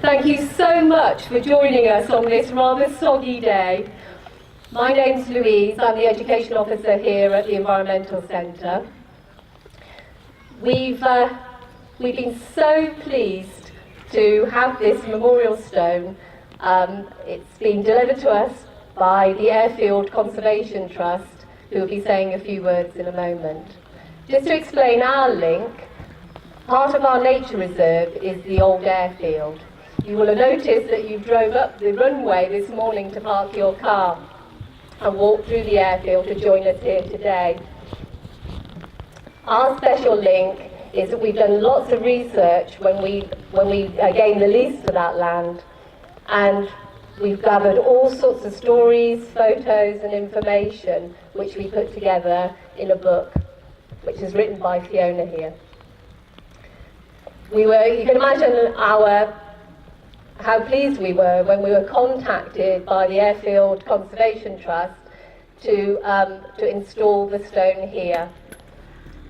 Thank you so much for joining us on this rather soggy day. My name's Louise, I'm the Education Officer here at the Environmental Centre. We've been so pleased to have this memorial stone. It's been delivered to us by the Airfield Conservation Trust, who will be saying a few words in a moment. Just to explain our link, part of our nature reserve is the old airfield. You will have noticed that you drove up the runway this morning to park your car and walk through the airfield to join us here today. Our special link is that we've done lots of research when we gained the lease to that land, and we've gathered all sorts of stories, photos and information which we put together in a book which is written by Fiona here. You can imagine how pleased we were when we were contacted by the Airfield Conservation Trust to install the stone here.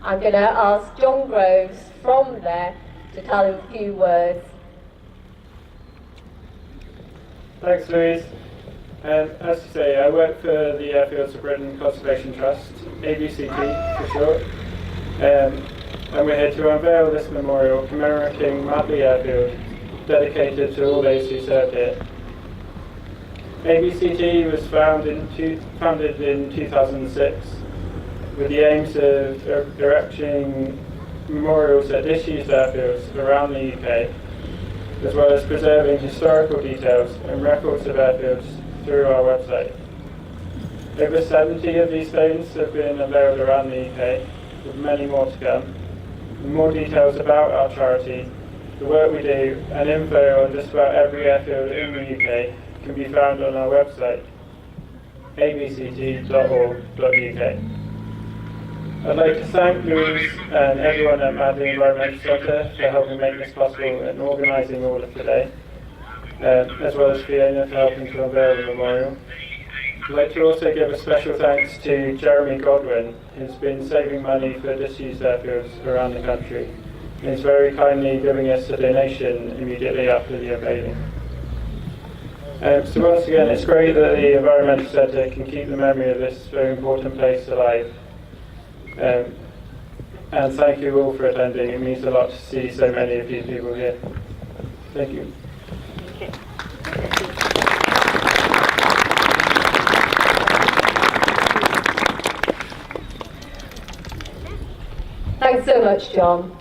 I'm going to ask John Groves from there to tell him a few words. Thanks, Louise. As you say, I work for the Airfields of Britain Conservation Trust, ABCT for short, and we're here to unveil this memorial commemorating Madley Airfield, dedicated to all those who served here. ABCT was founded in 2006 with the aims of erecting memorials at disused airfields around the UK, as well as preserving historical details and records of airfields through our website. Over 70 of these stones have been unveiled around the UK, with many more to come. And more details about our charity, the work we do, and info on just about every airfield in the UK can be found on our website, abct.org.uk. I'd like to thank Louise and everyone at Madley Environmental Centre for helping make this possible and organising all of today, as well as Fiona for helping to unveil the memorial. I'd like to also give a special thanks to Jeremy Godwin, who's been saving money for disused airfields around the country. He's very kindly giving us a donation immediately after the unveiling. So once again, it's great that the Environmental Centre can keep the memory of this very important place alive. And thank you all for attending. It means a lot to see so many of you people here. Thank you. Okay. Thanks so much, John.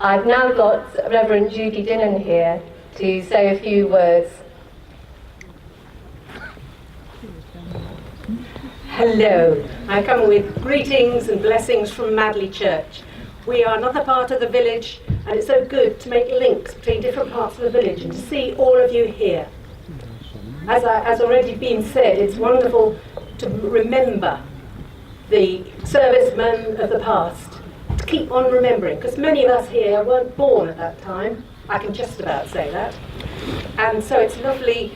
I've now got Reverend Judy Dinnan here to say a few words. Hello, I come with greetings and blessings from Madley Church. We are another part of the village, and it's so good to make links between different parts of the village and to see all of you here. As already been said, it's wonderful to remember the servicemen of the past, to keep on remembering, because many of us here weren't born at that time. I can just about say that. And so it's lovely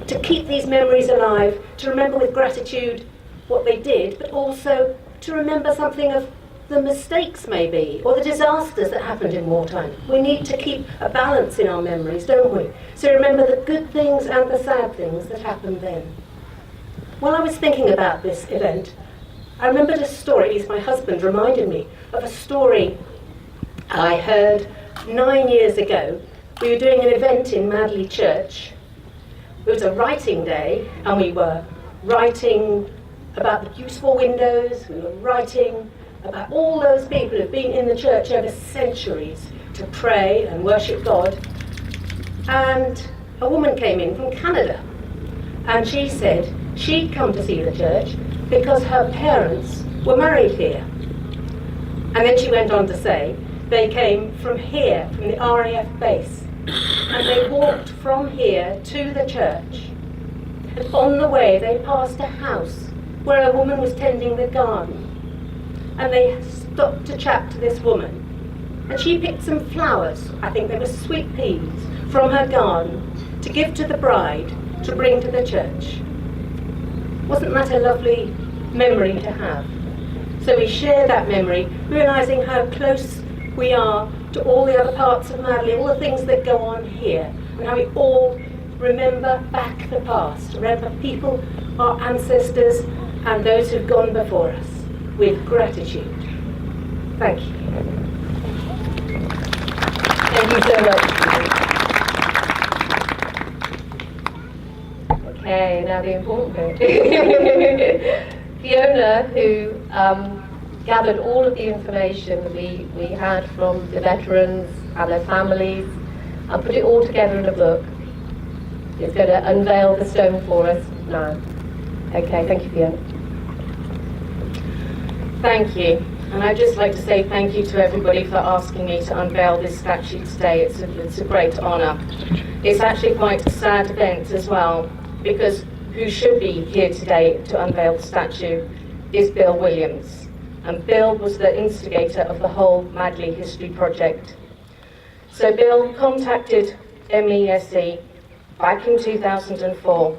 to keep these memories alive, to remember with gratitude what they did, but also to remember something of the mistakes maybe, or the disasters that happened in wartime. We need to keep a balance in our memories, don't we? So remember the good things and the sad things that happened then. While I was thinking about this event, I remembered a story, at least my husband reminded me of a story I heard 9 years ago. We were doing an event in Madley Church. It was a writing day, and we were writing about the beautiful windows, we were writing about all those people who have been in the church over centuries to pray and worship God. And a woman came in from Canada, and she said she'd come to see the church because her parents were married here. And then she went on to say they came from here, from the RAF base, and they walked from here to the church. And on the way they passed a house where a woman was tending the garden, and they stopped to chat to this woman, and she picked some flowers, I think they were sweet peas, from her garden to give to the bride to bring to the church. Wasn't that a lovely memory to have? So we share that memory, realising how close we are to all the other parts of Madley, all the things that go on here, and how we all remember back the past, remember people, our ancestors, and those who've gone before us with gratitude. Thank you. Thank you so much. Okay, now the important bit. Fiona, who gathered all of the information that we had from the veterans and their families and put it all together in a book, is going to unveil the stone for us now. Okay, thank you, Fiona. Thank you. And I'd just like to say thank you to everybody for asking me to unveil this statue today. It's a great honour. It's actually quite a sad event as well, because who should be here today to unveil the statue is Bill Williams. And Bill was the instigator of the whole Madley History Project. So Bill contacted MESE back in 2004,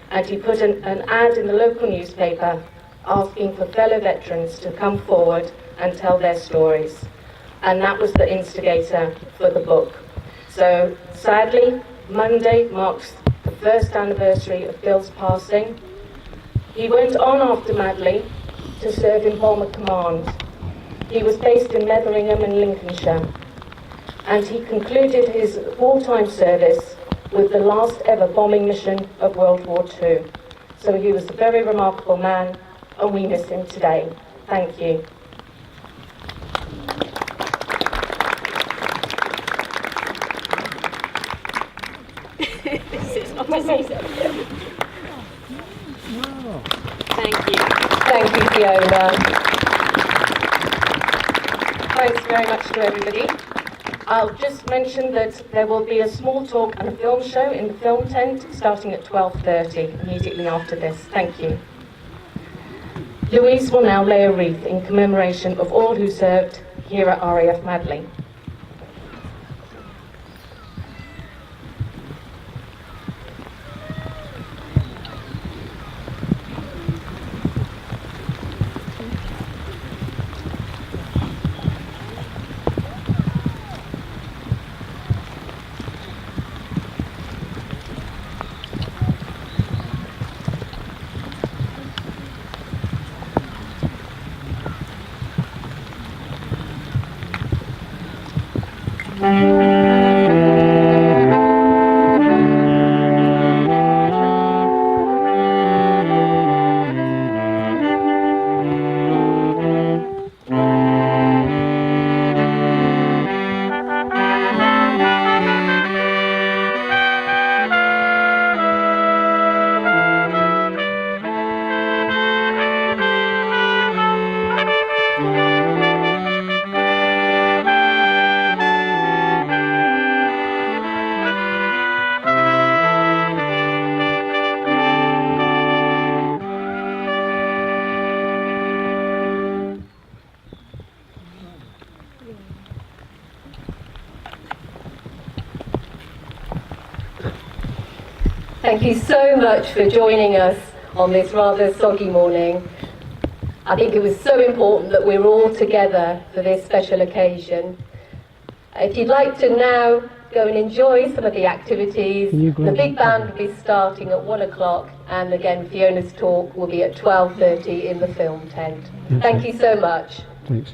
and he put an ad in the local newspaper asking for fellow veterans to come forward and tell their stories. And that was the instigator for the book. So sadly, Monday marks the first anniversary of Bill's passing. He went on after Madley to serve in Bomber Command. He was based in Metheringham in Lincolnshire, and he concluded his wartime service with the last ever bombing mission of World War II. So he was a very remarkable man, and we miss him today. Thank you. Thank you. Thank you, Fiona. Thanks very much to everybody. I'll just mention that there will be a small talk and a film show in the film tent starting at 12:30, immediately after this. Thank you. Louise will now lay a wreath in commemoration of all who served here at RAF Madley. Thank you so much for joining us on this rather soggy morning. I think it was so important that we're all together for this special occasion. If you'd like to now go and enjoy some of the activities, the big band will be starting at 1 o'clock, and again Fiona's talk will be at 12:30 in the film tent. Thank you so much. Thanks.